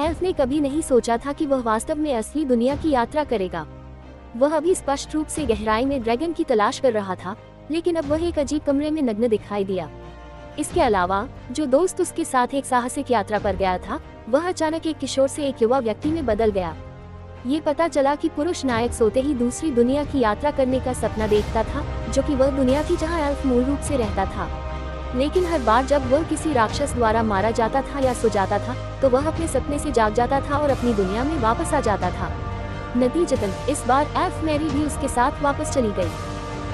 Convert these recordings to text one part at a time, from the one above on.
Elf ने कभी नहीं सोचा था कि वह वास्तव में असली दुनिया की यात्रा करेगा। वह अभी स्पष्ट रूप से गहराई में ड्रैगन की तलाश कर रहा था, लेकिन अब वह एक अजीब कमरे में नग्न दिखाई दिया। इसके अलावा जो दोस्त उसके साथ एक साहसिक यात्रा पर गया था, वह अचानक एक किशोर से एक युवा व्यक्ति में बदल गया। ये पता चला कि पुरुष नायक सोते ही दूसरी दुनिया की यात्रा करने का सपना देखता था, जो कि वह दुनिया थी जहां एल्फ मूल रूप से रहता था। लेकिन हर बार जब वह किसी राक्षस द्वारा मारा जाता था या सो जाता था, तो वह अपने सपने से जाग जाता था और अपनी दुनिया में वापस आ जाता था। नतीजतन इस बार एल्फ मैरी भी उसके साथ वापस चली गई।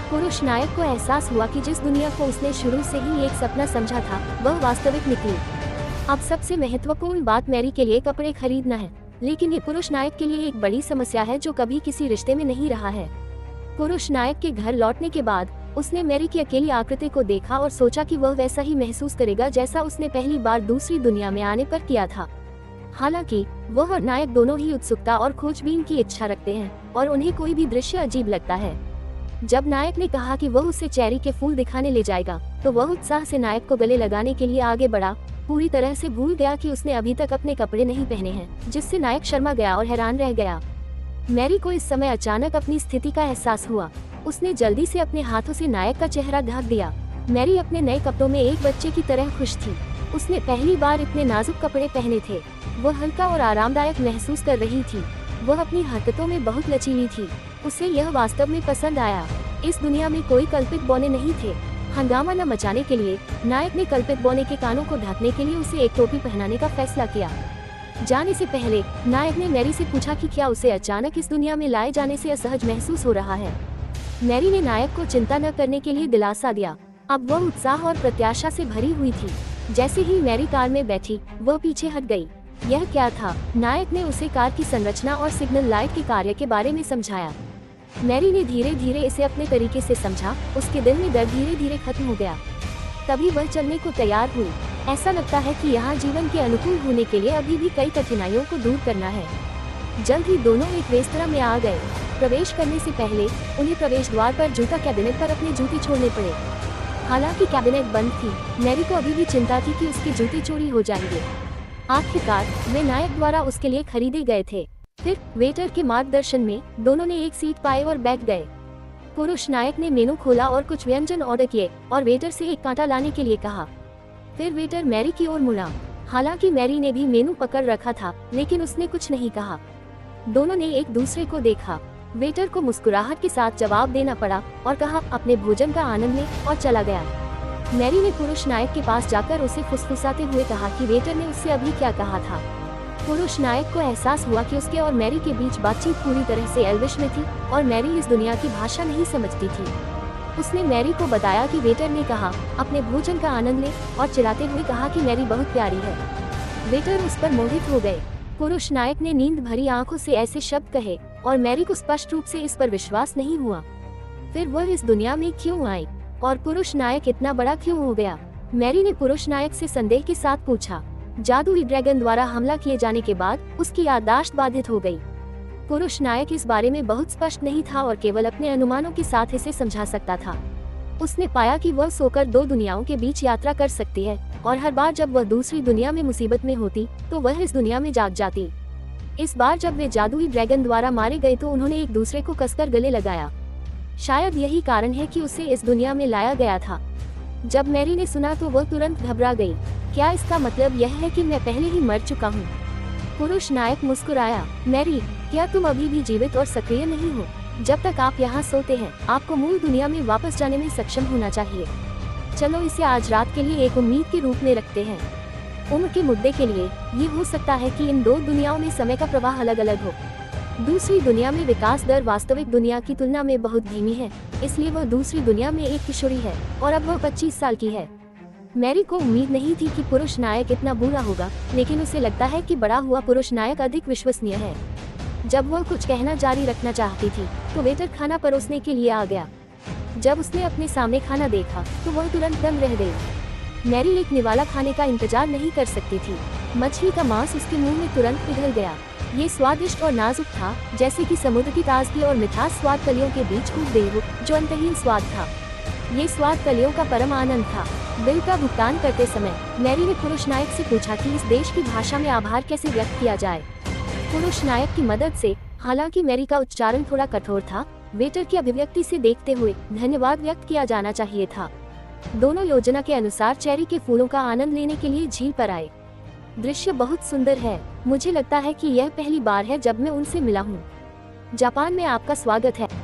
पुरुष नायक को एहसास हुआ कि जिस दुनिया को उसने शुरू से ही एक सपना समझा था, वह वास्तविक निकली। अब सबसे महत्वपूर्ण बात मैरी के लिए कपड़े खरीदना है, लेकिन ये पुरुष नायक के लिए एक बड़ी समस्या है जो कभी किसी रिश्ते में नहीं रहा है। पुरुष नायक के घर लौटने के बाद उसने मैरी की अकेली आकृति को देखा और सोचा कि वह वैसा ही महसूस करेगा जैसा उसने पहली बार दूसरी दुनिया में आने पर किया था। हालांकि वह और नायक दोनों ही उत्सुकता और खोजबीन की इच्छा रखते हैं और उन्हें कोई भी दृश्य अजीब लगता है। जब नायक ने कहा कि वह उसे चेरी के फूल दिखाने ले जाएगा, तो वह उत्साह से नायक को गले लगाने के लिए आगे बढ़ा, पूरी तरह से भूल गया कि उसने अभी तक अपने कपड़े नहीं पहने हैं, जिससे नायक शर्मा गया और हैरान रह गया। मैरी को इस समय अचानक अपनी स्थिति का एहसास हुआ। उसने जल्दी से अपने हाथों से नायक का चेहरा ढक दिया। मैरी अपने नए कपड़ों में एक बच्चे की तरह खुश थी। उसने पहली बार इतने नाजुक कपड़े पहने थे। वह हल्का और आरामदायक महसूस कर रही थी। वह अपनी हरकतों में बहुत लचीली थी। उसे यह वास्तव में पसंद आया। इस दुनिया में कोई कल्पित बौने नहीं थे। हंगामा न मचाने के लिए नायक ने कल्पित बौने के कानों को ढकने के लिए उसे एक टोपी पहनाने का फैसला किया। जाने से पहले नायक ने मैरी से पूछा कि क्या उसे अचानक इस दुनिया में लाए जाने से असहज महसूस हो रहा है। मैरी ने नायक को चिंता न करने के लिए दिलासा दिया। अब वह उत्साह और प्रत्याशा से भरी हुई थी। जैसे ही मैरी कार में बैठी, वह पीछे हट गई। यह क्या था? नायक ने उसे कार की संरचना और सिग्नल लाइट के कार्य के बारे में समझाया। मैरी ने धीरे धीरे इसे अपने तरीके से समझा। उसके दिल में डर धीरे धीरे खत्म हो गया। तभी वह चलने को तैयार हुई। ऐसा लगता है कि यहाँ जीवन के अनुकूल होने के लिए अभी भी कई कठिनाइयों को दूर करना है। जल्द ही दोनों एक रेस्तरां में आ गए। प्रवेश करने से पहले उन्हें प्रवेश द्वार पर जूता कैबिनेट पर अपने जूते छोड़ने पड़े। हालांकि कैबिनेट बंद थी, मैरी को अभी भी चिंता थी कि उसके जूते चोरी हो जाएंगे। आखिरकार वे नायक द्वारा उसके लिए खरीदे गए थे। फिर वेटर के मार्गदर्शन में दोनों ने एक सीट पाए और बैठ गए। पुरुष नायक ने मेनू खोला और कुछ व्यंजन ऑर्डर किए और वेटर से एक कांटा लाने के लिए कहा। फिर वेटर मैरी की ओर मुड़ा। हालांकि मैरी ने भी मेनू पकड़ रखा था, लेकिन उसने कुछ नहीं कहा। दोनों ने एक दूसरे को देखा। वेटर को मुस्कुराहट के साथ जवाब देना पड़ा और कहा, अपने भोजन का आनंद ले, और चला गया। मैरी ने पुरुष नायक के पास जाकर उसे फुसफुसाते हुए कहा कि वेटर ने उससे अभी क्या कहा था। पुरुष नायक को एहसास हुआ कि उसके और मैरी के बीच बातचीत पूरी तरह से एल्विश में थी और मैरी इस दुनिया की भाषा नहीं समझती थी। उसने मैरी को बताया कि वेटर ने कहा, अपने भोजन का आनंद ले, और चिल्लाते हुए कहा कि मैरी बहुत प्यारी है। वेटर उस पर मोहित हो गए। पुरुष नायक ने नींद भरी आंखों से ऐसे शब्द कहे और मैरी को स्पष्ट रूप से इस पर विश्वास नहीं हुआ। फिर वह इस दुनिया में क्यों आई और पुरुष नायक इतना बड़ा क्यों हो गया? मैरी ने पुरुष नायक से संदेह के साथ पूछा। जादुई ड्रैगन द्वारा हमला किए जाने के बाद उसकी याददाश्त बाधित हो गई। पुरुष नायक इस बारे में बहुत स्पष्ट नहीं था और केवल अपने अनुमानों के साथ इसे समझा सकता था। उसने पाया कि वह सोकर दो दुनियाओं के बीच यात्रा कर सकती है और हर बार जब वह दूसरी दुनिया में मुसीबत में होती तो वह इस दुनिया में जाग जाती। इस बार जब वे जादुई ड्रैगन द्वारा मारे गए तो उन्होंने एक दूसरे को कसकर गले लगाया। शायद यही कारण है कि उसे इस दुनिया में लाया गया था। जब मैरी ने सुना तो वह तुरंत घबरा गई। क्या इसका मतलब यह है कि मैं पहले ही मर चुका हूँ? पुरुष नायक मुस्कुराया। मैरी, क्या तुम अभी भी जीवित और सक्रिय नहीं हो? जब तक आप यहाँ सोते हैं, आपको मूल दुनिया में वापस जाने में सक्षम होना चाहिए। चलो इसे आज रात के लिए एक उम्मीद के रूप में रखते हैं। उम्र के मुद्दे के लिए ये हो सकता है कि इन दो दुनियाओं में समय का प्रवाह अलग अलग हो। दूसरी दुनिया में विकास दर वास्तविक दुनिया की तुलना में बहुत धीमी है, इसलिए वह दूसरी दुनिया में एक किशोरी है और अब वह 25 साल की है। मैरी को उम्मीद नहीं थी कि पुरुष नायक इतना बुरा होगा, लेकिन उसे लगता है कि बड़ा हुआ पुरुष नायक अधिक विश्वसनीय है। जब वह कुछ कहना जारी रखना चाहती थी तो वेटर खाना परोसने के लिए आ गया। जब उसने अपने सामने खाना देखा तो वह तुरंत दंग रह गई। मैरी एक निवाला खाने का इंतजार नहीं कर सकती थी। मछली का मांस उसके मुंह में तुरंत पिघल गया। ये स्वादिष्ट और नाजुक था, जैसे कि समुद्र की ताजगी और मिठास स्वाद कलियों के बीच कूद गई हो, जो अंतहीन स्वाद था। ये स्वाद कलियों का परम आनंद था। बिल का भुगतान करते समय मैरी ने पुरुष नायक से पूछा कि इस देश की भाषा में आभार कैसे व्यक्त किया जाए। पुरुष नायक की मदद से, हालांकि मैरी का उच्चारण थोड़ा कठोर था, वेटर की अभिव्यक्ति से देखते हुए धन्यवाद व्यक्त किया जाना चाहिए था। दोनों योजना के अनुसार चेरी के फूलों का आनंद लेने के लिए झील पर आए। दृश्य बहुत सुंदर है। मुझे लगता है कि यह पहली बार है जब मैं उनसे मिला हूँ। जापान में आपका स्वागत है।